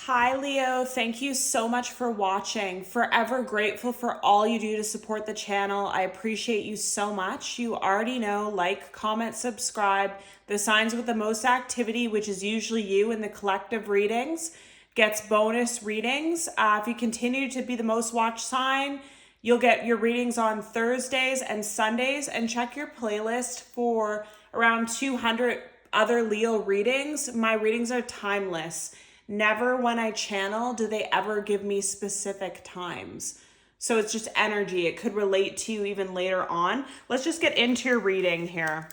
Hi, Leo. Thank you so much for watching. Forever grateful for all you do to support the channel. I appreciate you so much. You already know, like, comment, subscribe. The signs with the most activity, which is usually you in the collective readings, gets bonus readings. If you continue to be the most watched sign, you'll get your readings on Thursdays and Sundays. And check your playlist for around 200 other Leo readings. My readings are timeless. Never when I channel do they ever give me specific times. So it's just energy. It could relate to you even later on. Let's just get into your reading here.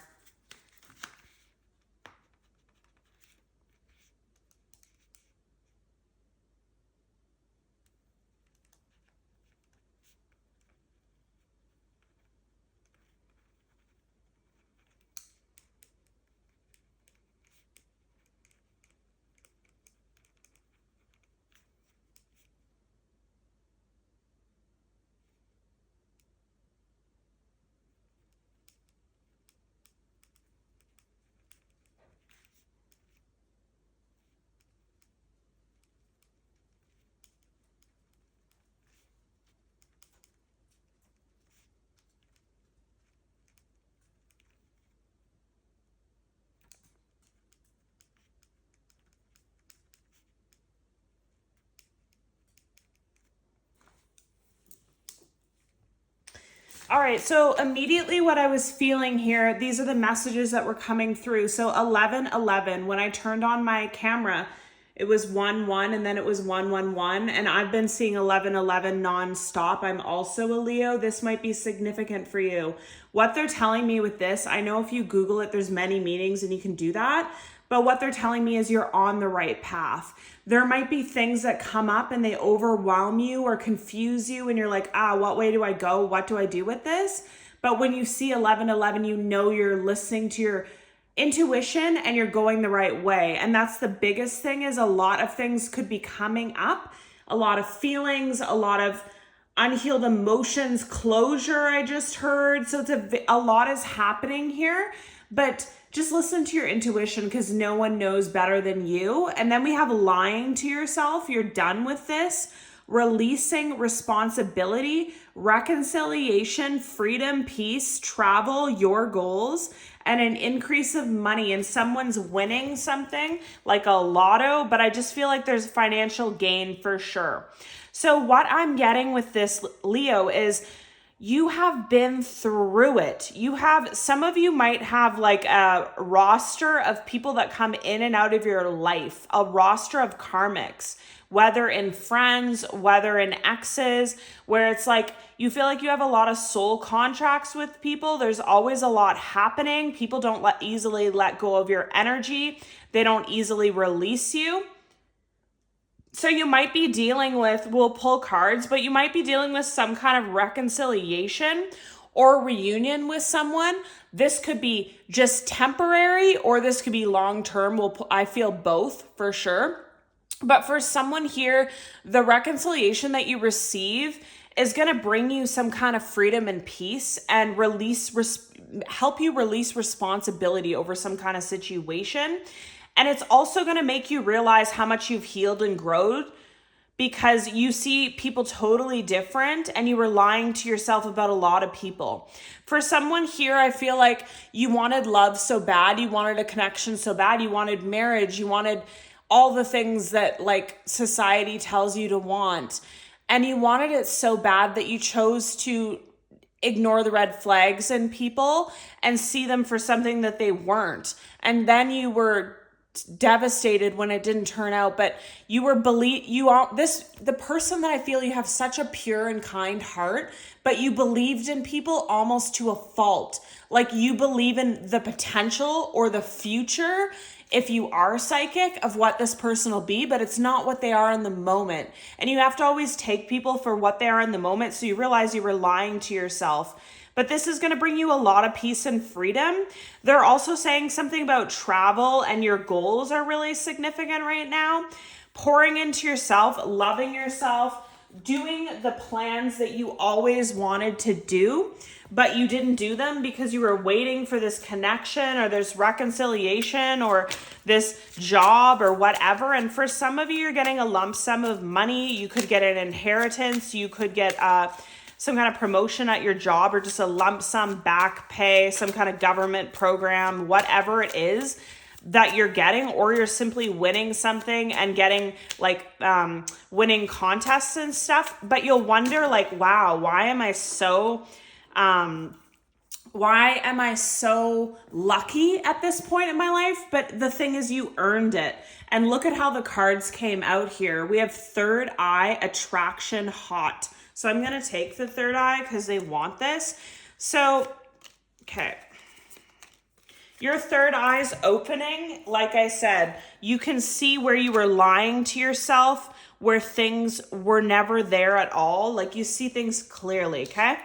All right, so immediately what I was feeling here, these are the messages that were coming through. So 11:11, when I turned on my camera, it was 1:1 and then it was 1:11, and I've been seeing 11:11 nonstop. I'm also a Leo. This might be significant for you. What they're telling me with this, I know if you Google it, there's many meanings and you can do that. But what they're telling me is you're on the right path. There might be things that come up and they overwhelm you or confuse you and you're like, what way do I go? What do I do with this? But when you see 11:11, you know you're listening to your intuition and you're going the right way. And that's the biggest thing, is a lot of things could be coming up, a lot of feelings, a lot of unhealed emotions, closure I just heard. So it's a lot is happening here, but just listen to your intuition because no one knows better than you. And then we have lying to yourself. You're done with this. Releasing responsibility, reconciliation, freedom, peace, travel, your goals, and an increase of money. And someone's winning something like a lotto, but I just feel like there's financial gain for sure. So what I'm getting with this, Leo, is you have been through it. Some of you might have like a roster of people that come in and out of your life, a roster of karmics, whether in friends, whether in exes, where it's like you feel like you have a lot of soul contracts with people. There's always a lot happening. People don't easily let go of your energy. They don't easily release you. So you might be dealing with, we'll pull cards, but you might be dealing with some kind of reconciliation or reunion with someone. This could be just temporary or this could be long-term. I feel both for sure. But for someone here, the reconciliation that you receive is going to bring you some kind of freedom and peace and help you release responsibility over some kind of situation. And it's also going to make you realize how much you've healed and grown, because you see people totally different and you were lying to yourself about a lot of people. For someone here, I feel like you wanted love so bad, you wanted a connection so bad, you wanted marriage, you wanted all the things that like society tells you to want. And you wanted it so bad that you chose to ignore the red flags in people and see them for something that they weren't. And then you were devastated when it didn't turn out, but the person that I feel, you have such a pure and kind heart, but you believed in people almost to a fault. Like you believe in the potential or the future, if you are psychic, of what this person will be, but it's not what they are in the moment. And you have to always take people for what they are in the moment. So you realize you were lying to yourself. But this is going to bring you a lot of peace and freedom. They're also saying something about travel, and your goals are really significant right now. Pouring into yourself, loving yourself, doing the plans that you always wanted to do, but you didn't do them because you were waiting for this connection or this reconciliation or this job or whatever. And for some of you, you're getting a lump sum of money. You could get an inheritance. You could get some kind of promotion at your job, or just a lump sum back pay, some kind of government program, whatever it is that you're getting, or you're simply winning something and getting like winning contests and stuff. But you'll wonder like, wow, why am I so lucky at this point in my life? But the thing is, you earned it. And look at how the cards came out here. We have third eye, attraction, hot. So I'm going to take the third eye because they want this. So, okay. Your third eye's opening. Like I said, you can see where you were lying to yourself, where things were never there at all. Like you see things clearly, okay?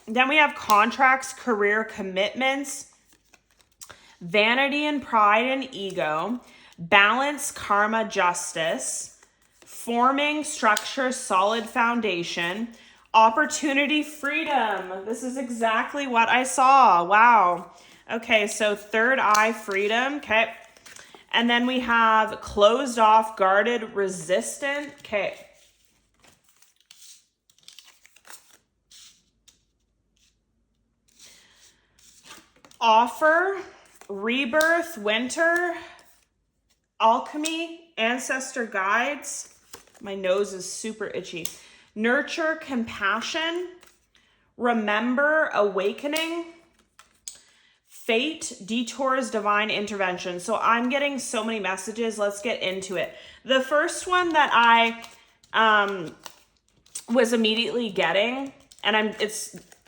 Then we have contracts, career, commitments, vanity and pride and ego, balance, karma, justice, forming, structure, solid foundation, opportunity, freedom. This is exactly what I saw. Wow. Okay, so third eye, freedom. Okay. And then we have closed off, guarded, resistant. Okay. Offer, rebirth, winter, alchemy, ancestor guides. My nose is super itchy. Nurture, compassion, remember, awakening, fate, detours, divine intervention. So I'm getting so many messages. Let's get into it. The first one that I was immediately getting,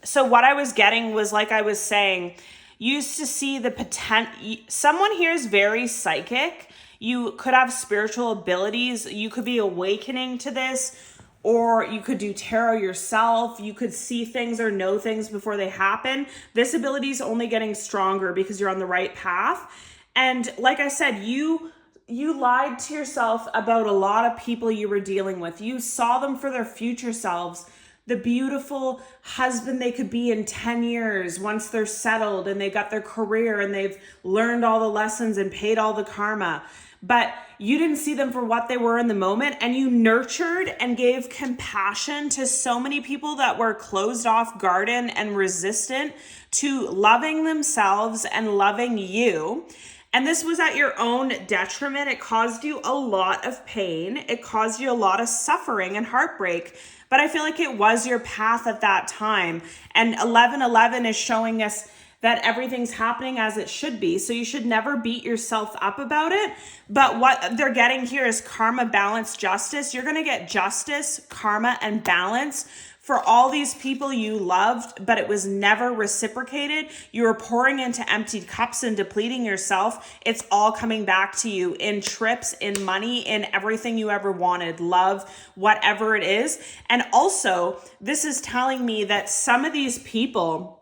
so what I was getting was, like I was saying, used to see the potential. Someone here is very psychic. You could have spiritual abilities. You could be awakening to this, or you could do tarot yourself. You could see things or know things before they happen. This ability is only getting stronger because you're on the right path. And like I said, you lied to yourself about a lot of people you were dealing with. You saw them for their future selves, the beautiful husband they could be in 10 years once they're settled and they got their career and they've learned all the lessons and paid all the karma. But you didn't see them for what they were in the moment, and you nurtured and gave compassion to so many people that were closed off, guarded, and resistant to loving themselves and loving you. And this was at your own detriment. It caused you a lot of pain. It caused you a lot of suffering and heartbreak. But I feel like it was your path at that time. And 1111 is showing us that everything's happening as it should be. So you should never beat yourself up about it. But what they're getting here is karma, balance, justice. You're going to get justice, karma, and balance for all these people you loved, but it was never reciprocated. You were pouring into emptied cups and depleting yourself. It's all coming back to you in trips, in money, in everything you ever wanted, love, whatever it is. And also, this is telling me that some of these people,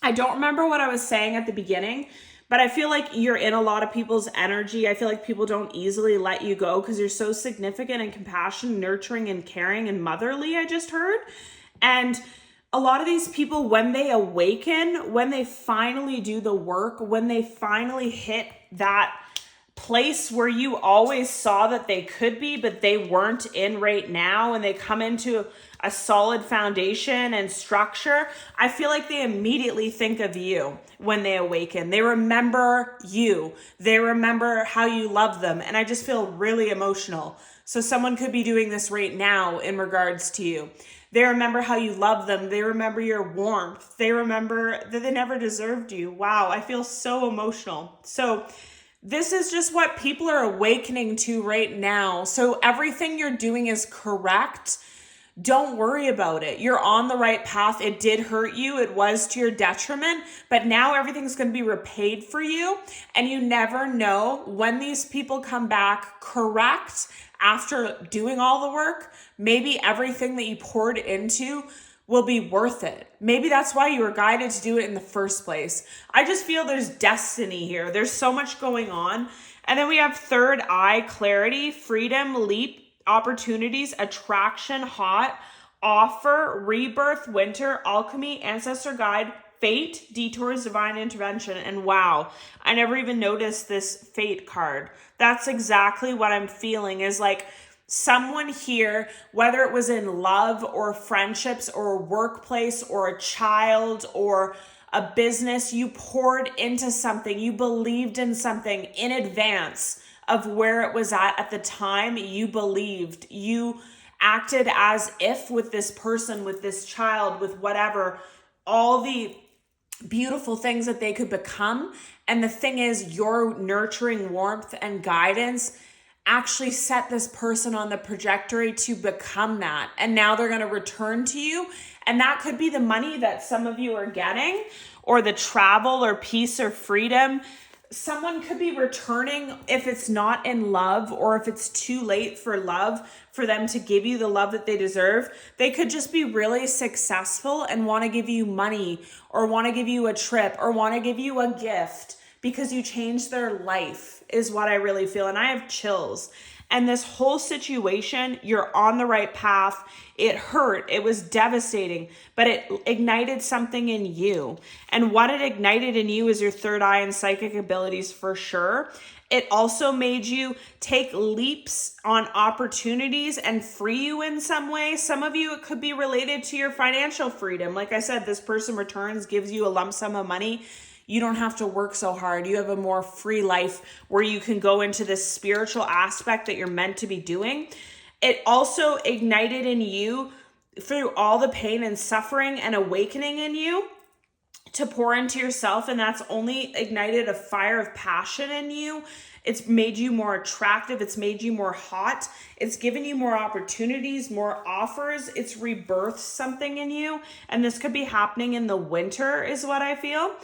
I don't remember what I was saying at the beginning, but I feel like you're in a lot of people's energy. I feel like people don't easily let you go because you're so significant and compassionate, nurturing and caring and motherly, I just heard. And a lot of these people, when they awaken, when they finally do the work, when they finally hit that place where you always saw that they could be, but they weren't in right now, and they come into a solid foundation and structure, I feel like they immediately think of you when they awaken. They remember you. They remember how you love them. And I just feel really emotional. So someone could be doing this right now in regards to you. They remember how you love them. They remember your warmth. They remember that they never deserved you. Wow, I feel so emotional. So this is just what people are awakening to right now. So everything you're doing is correct. Don't worry about it. You're on the right path. It did hurt you. It was to your detriment, but now everything's going to be repaid for you. And you never know when these people come back correct after doing all the work. Maybe everything that you poured into will be worth it. Maybe that's why you were guided to do it in the first place. I just feel there's destiny here. There's so much going on. And then we have third eye, clarity, freedom, leap, opportunities, attraction, hot, offer, rebirth, winter, alchemy, ancestor guide, fate, detours, divine intervention. And wow, I never even noticed this fate card. That's exactly what I'm feeling, is like someone here, whether it was in love or friendships or a workplace or a child or a business, you poured into something, you believed in something in advance of where it was at the time. You believed, you acted as if with this person, with this child, with whatever, all the beautiful things that they could become. And the thing is, your nurturing warmth and guidance actually set this person on the trajectory to become that. And now they're going to return to you. And that could be the money that some of you are getting, or the travel or peace or freedom. Someone could be returning if it's not in love, or if it's too late for love for them to give you the love that they deserve. They could just be really successful and want to give you money, or want to give you a trip, or want to give you a gift because you changed their life, is what I really feel. And I have chills. And this whole situation, you're on the right path. It hurt. It was devastating, but it ignited something in you. And what it ignited in you is your third eye and psychic abilities for sure. It also made you take leaps on opportunities and free you in some way. Some of you, it could be related to your financial freedom. Like I said, this person returns, gives you a lump sum of money. You don't have to work so hard. You have a more free life where you can go into this spiritual aspect that you're meant to be doing. It also ignited in you, through all the pain and suffering and awakening in you, to pour into yourself. And that's only ignited a fire of passion in you. It's made you more attractive. It's made you more hot. It's given you more opportunities, more offers. It's rebirthed something in you. And this could be happening in the winter, is what I feel.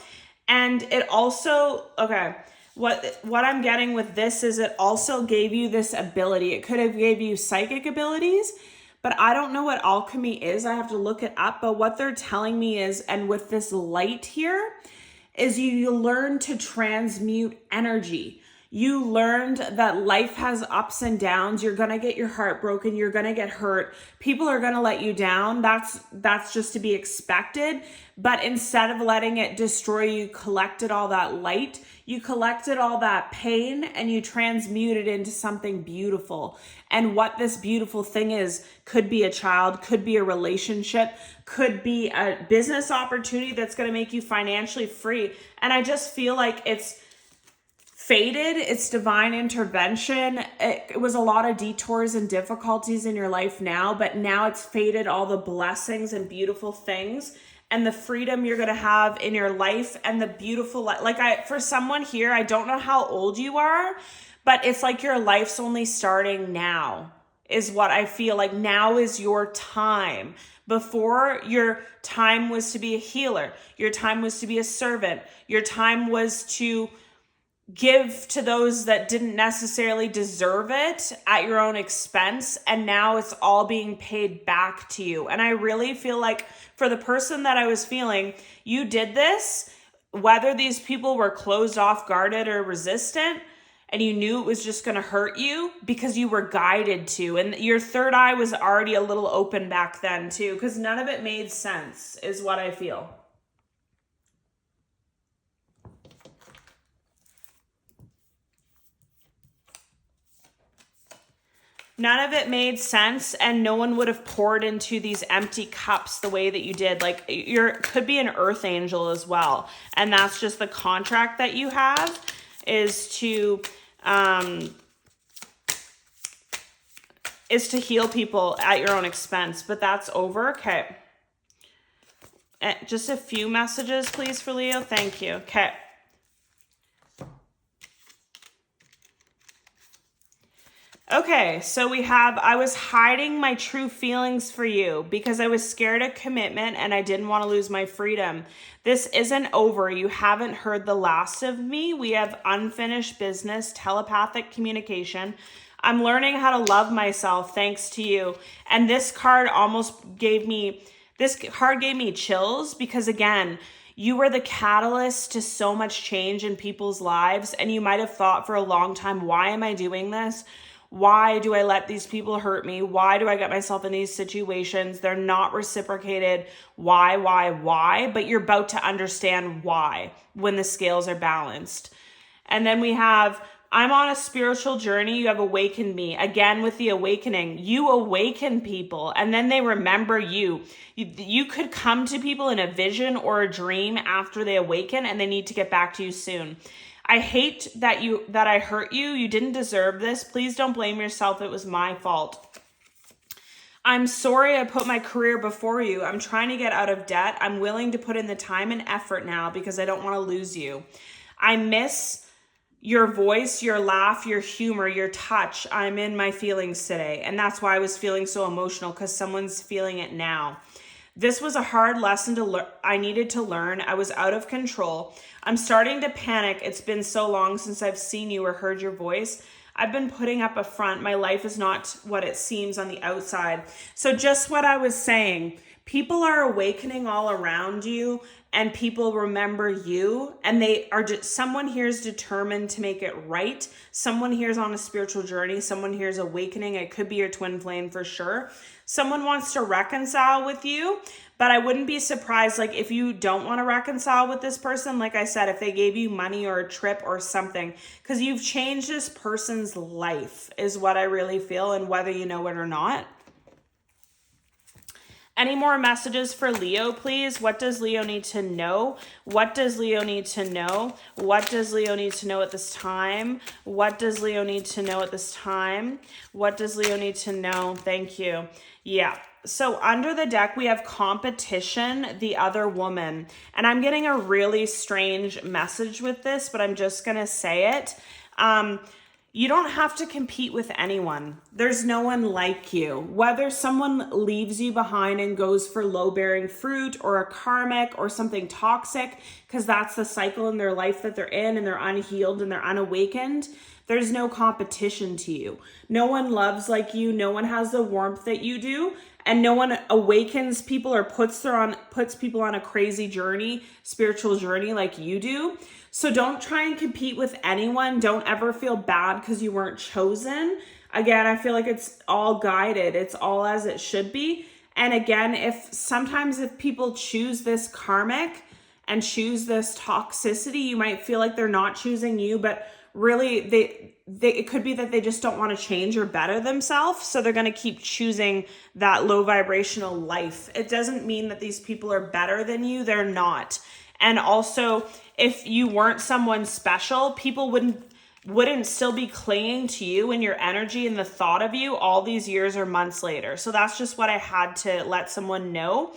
And it also, okay, what I'm getting with this is it also gave you this ability. It could have gave you psychic abilities, but I don't know what alchemy is. I have to look it up. But what they're telling me is, and with this light here, is you learn to transmute energy. You learned that life has ups and downs. You're going to get your heart broken. You're going to get hurt. People are going to let you down. That's just to be expected. But instead of letting it destroy you, collected all that light. You collected all that pain and you transmuted into something beautiful. And what this beautiful thing is, could be a child, could be a relationship, could be a business opportunity that's going to make you financially free. And I just feel like it's fated. It's divine intervention. It was a lot of detours and difficulties in your life now, but now it's fated all the blessings and beautiful things and the freedom you're going to have in your life and the beautiful life. For someone here, I don't know how old you are, but it's like your life's only starting now, is what I feel like. Now is your time. Before, your time was to be a healer. Your time was to be a servant. Your time was to give to those that didn't necessarily deserve it at your own expense. And now it's all being paid back to you. And I really feel like for the person that I was feeling, you did this, whether these people were closed off, guarded, or resistant, and you knew it was just going to hurt you because you were guided to. And your third eye was already a little open back then too, because none of it made sense, is what I feel. None of it made sense, and no one would have poured into these empty cups the way that you did. Like, could be an earth angel as well. And that's just the contract that you have, is to heal people at your own expense. But that's over. Okay. Just a few messages, please, for Leo. Thank you. Okay. Okay, so we have, I was hiding my true feelings for you because I was scared of commitment and I didn't want to lose my freedom. This isn't over. You haven't heard the last of me. We have unfinished business, telepathic communication. I'm learning how to love myself thanks to you. And this card gave me chills because, again, you were the catalyst to so much change in people's lives. And you might have thought for a long time, why am I doing this? Why do I let these people hurt me? Why do I get myself in these situations? They're not reciprocated. Why? But you're about to understand why when the scales are balanced. And then we have, I'm on a spiritual journey. You have awakened me. Again, with the awakening, you awaken people and then they remember you. You could come to people in a vision or a dream after they awaken and they need to get back to you soon. I hate that I hurt you. You didn't deserve this. Please don't blame yourself. It was my fault. I'm sorry I put my career before you. I'm trying to get out of debt. I'm willing to put in the time and effort now because I don't want to lose you. I miss your voice, your laugh, your humor, your touch. I'm in my feelings today. And that's why I was feeling so emotional, because someone's feeling it now. This was a hard lesson I needed to learn. I was out of control. I'm starting to panic. It's been so long since I've seen you or heard your voice. I've been putting up a front. My life is not what it seems on the outside. So just what I was saying, people are awakening all around you and people remember you, and they are just, someone here is determined to make it right. Someone here is on a spiritual journey. Someone here is awakening. It could be your twin flame for sure. Someone wants to reconcile with you, but I wouldn't be surprised, like, if you don't want to reconcile with this person, like I said, if they gave you money or a trip or something, because you've changed this person's life is what I really feel, and whether you know it or not. Any more messages for Leo, please? What does Leo need to know? What does Leo need to know? What does Leo need to know at this time? What does Leo need to know at this time? What does Leo need to know? Thank you. Yeah. So under the deck, we have competition, the other woman. And I'm getting a really strange message with this, but I'm just going to say it. You don't have to compete with anyone. There's no one like you. Whether someone leaves you behind and goes for low-bearing fruit or a karmic or something toxic, because that's the cycle in their life that they're in and they're unhealed and they're unawakened, there's no competition to you. No one loves like you. No one has the warmth that you do. And no one awakens people or puts people on a crazy journey, spiritual journey like you do. So don't try and compete with anyone. Don't ever feel bad because you weren't chosen. Again, I feel like it's all guided. It's all as it should be. And again, sometimes if people choose this karmic and choose this toxicity, you might feel like they're not choosing you, but really it could be that they just don't want to change or better themselves. So they're going to keep choosing that low vibrational life. It doesn't mean that these people are better than you. They're not. And also, if you weren't someone special, people wouldn't still be clinging to you and your energy and the thought of you all these years or months later. So that's just what I had to let someone know.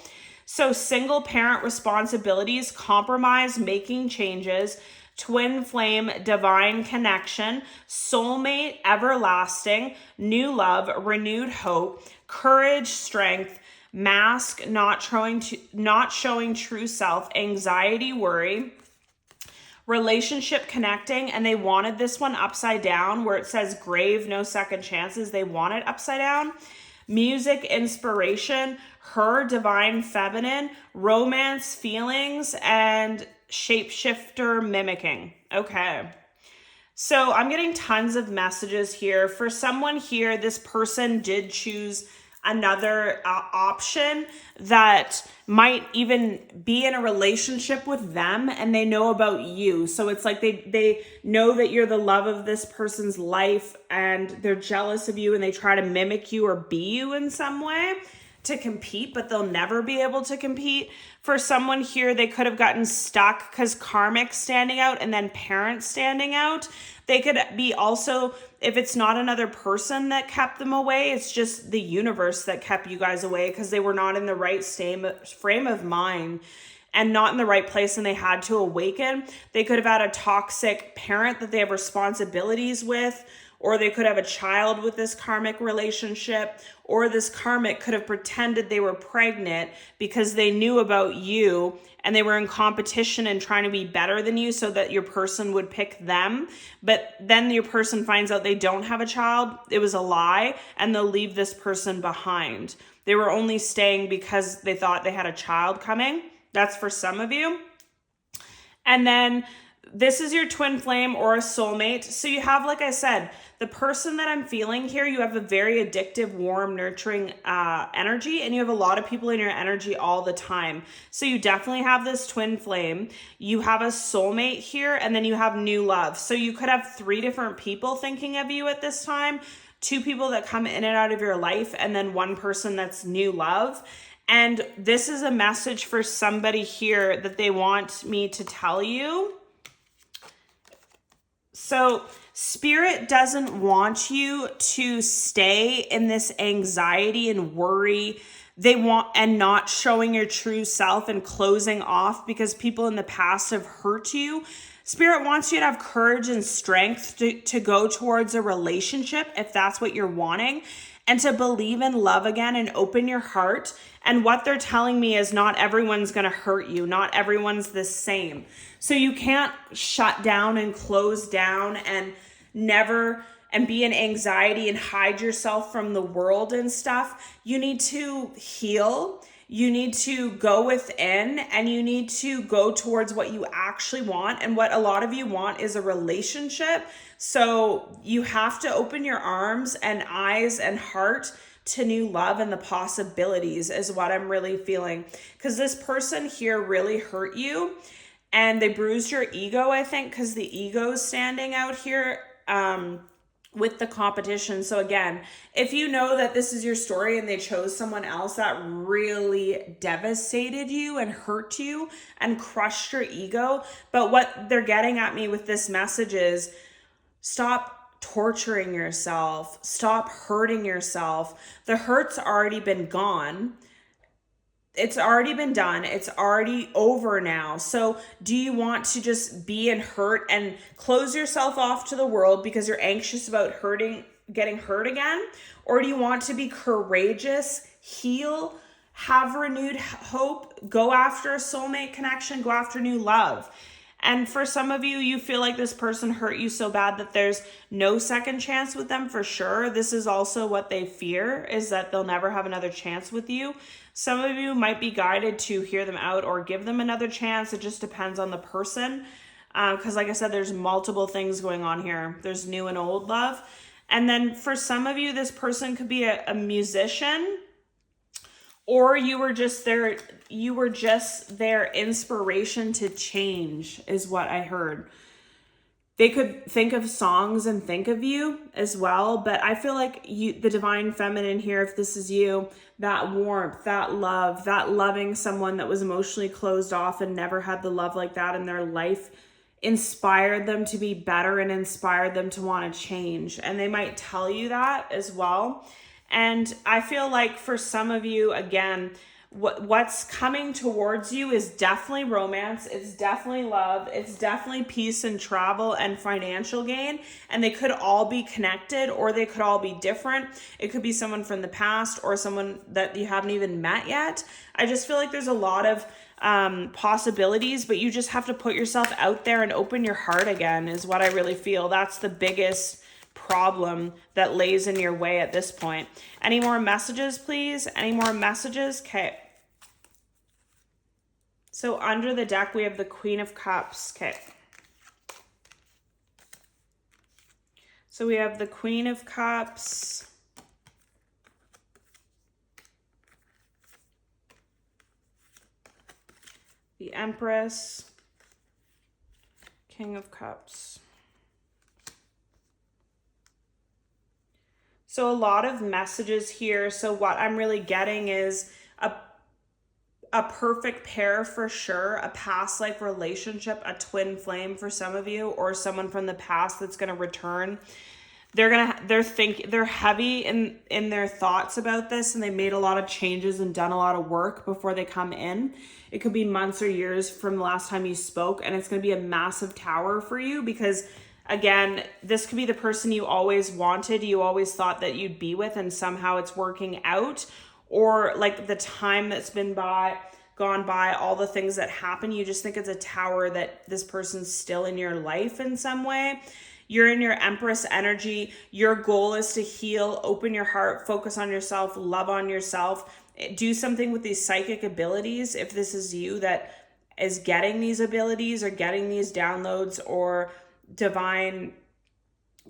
So single parent responsibilities, compromise, making changes, twin flame, divine connection, soulmate, everlasting, new love, renewed hope, courage, strength, mask, not showing true self, anxiety, worry, relationship connecting. And they wanted this one upside down where it says grave, no second chances. They want it upside down. Music, inspiration, her, divine feminine, romance, feelings, and shapeshifter, mimicking. Okay. So I'm getting tons of messages here. For someone here, this person did choose another option that might even be in a relationship with them, and they know about you. So it's like they know that you're the love of this person's life and they're jealous of you and they try to mimic you or be you in some way to compete, but they'll never be able to compete. For someone here, they could have gotten stuck because karmic standing out and then parents standing out. They could be also, if it's not another person that kept them away, it's just the universe that kept you guys away because they were not in the right frame of mind and not in the right place and they had to awaken. They could have had a toxic parent that they have responsibilities with, or they could have a child with this karmic relationship, or this karmic could have pretended they were pregnant because they knew about you and they were in competition and trying to be better than you so that your person would pick them. But then your person finds out they don't have a child. It was a lie, and they'll leave this person behind. They were only staying because they thought they had a child coming. That's for some of you. And then This is your twin flame or a soulmate. So you have, like I said, the person that I'm feeling here, you have a very addictive, warm, nurturing energy, and you have a lot of people in your energy all the time. So you definitely have this twin flame. You have a soulmate here, and then you have new love. So you could have 3 different people thinking of you at this time, 2 people that come in and out of your life, and then 1 person that's new love. And this is a message for somebody here that they want me to tell you. So Spirit doesn't want you to stay in this anxiety and worry. They want, and not showing your true self and closing off because people in the past have hurt you. Spirit wants you to have courage and strength to go towards a relationship if that's what you're wanting, and to believe in love again and open your heart. And what they're telling me is not everyone's going to hurt you. Not everyone's the same. So you can't shut down and close down and never and be in anxiety and hide yourself from the world and stuff. You need to heal. You need to go within, and you need to go towards what you actually want. And what a lot of you want is a relationship. So you have to open your arms and eyes and heart to new love and the possibilities is what I'm really feeling. Because this person here really hurt you and they bruised your ego, I think, because the ego is standing out here with the competition. So again, if you know that this is your story and they chose someone else that really devastated you and hurt you and crushed your ego, but what they're getting at me with this message is stop torturing yourself. Stop hurting yourself. The hurt's already been gone. It's already been done. It's already over now. So do you want to just be in hurt and close yourself off to the world because you're anxious about getting hurt again? Or do you want to be courageous, heal, have renewed hope, go after a soulmate connection, go after new love? And for some of you, you feel like this person hurt you so bad that there's no second chance with them for sure. This is also what they fear, is that they'll never have another chance with you. Some of you might be guided to hear them out or give them another chance. It just depends on the person. Because like I said, there's multiple things going on here. There's new and old love. And then for some of you, this person could be a musician, or you were just their inspiration to change, is what I heard. They could think of songs and think of you as well, but I feel like the divine feminine here, if this is you, that warmth, that love, that loving someone that was emotionally closed off and never had the love like that in their life, inspired them to be better and inspired them to want to change. And they might tell you that as well. And I feel like for some of you, again, what's coming towards you is definitely romance. It's definitely love. It's definitely peace and travel and financial gain. And they could all be connected, or they could all be different. It could be someone from the past or someone that you haven't even met yet. I just feel like there's a lot of possibilities, but you just have to put yourself out there and open your heart again, is what I really feel. That's the biggest problem that lays in your way at this point. Any more messages, please? Any more messages? Okay. So under the deck, we have the Queen of Cups. Okay. So we have the Queen of Cups. The Empress. King of Cups. So a lot of messages here. So what I'm really getting is a perfect pair for sure, a past life relationship, a twin flame for some of you, or someone from the past that's going to return. They're heavy in their thoughts about this, and they made a lot of changes and done a lot of work before they come in. It could be months or years from the last time you spoke, and it's going to be a massive tower for you because, again, this could be the person you always wanted, you always thought that you'd be with, and somehow it's working out. Or like the time that's gone by, all the things that happen, you just think it's a tower that this person's still in your life in some way. You're in your Empress energy. Your goal is to heal, open your heart, focus on yourself, love on yourself, do something with these psychic abilities. If this is you, that is getting these abilities or getting these downloads or divine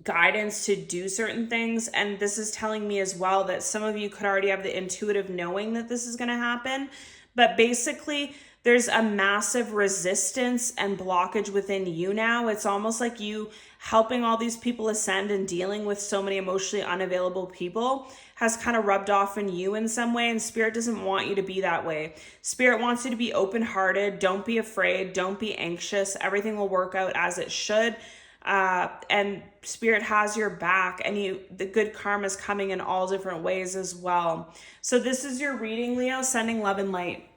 guidance to do certain things. And this is telling me as well that some of you could already have the intuitive knowing that this is going to happen. But basically, there's a massive resistance and blockage within you now. It's almost like you helping all these people ascend and dealing with so many emotionally unavailable people has kind of rubbed off on you in some way. And Spirit doesn't want you to be that way. Spirit wants you to be open-hearted. Don't be afraid. Don't be anxious. Everything will work out as it should. And Spirit has your back, and the good karma is coming in all different ways as well. So this is your reading, Leo, sending love and light.